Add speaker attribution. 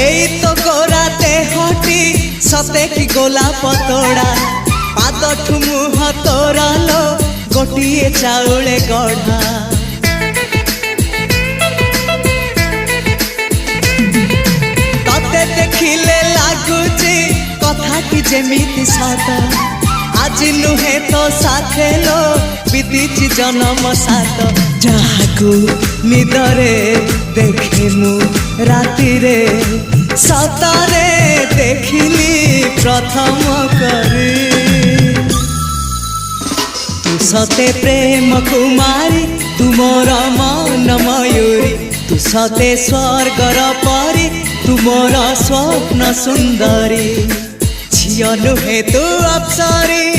Speaker 1: एई तो गोरा देहटी सते कि गोलाप तोड़ा पाद मुह तोरा लो गोटिए चाउले गढ़ा तते देखिले लागुची कथाटी जेमिति सत आज नुहे तो साथे लो बीतीची जन्म सात जहाकू निदरे देखे मु राति रे सतरे देखिली प्रथम करी तू सते प्रेम कुमारी तू मोर मन मयूरी तू सते स्वर्गर परी तू मोर स्वप्न सुंदरी झियो नुहे तू अप्सरी।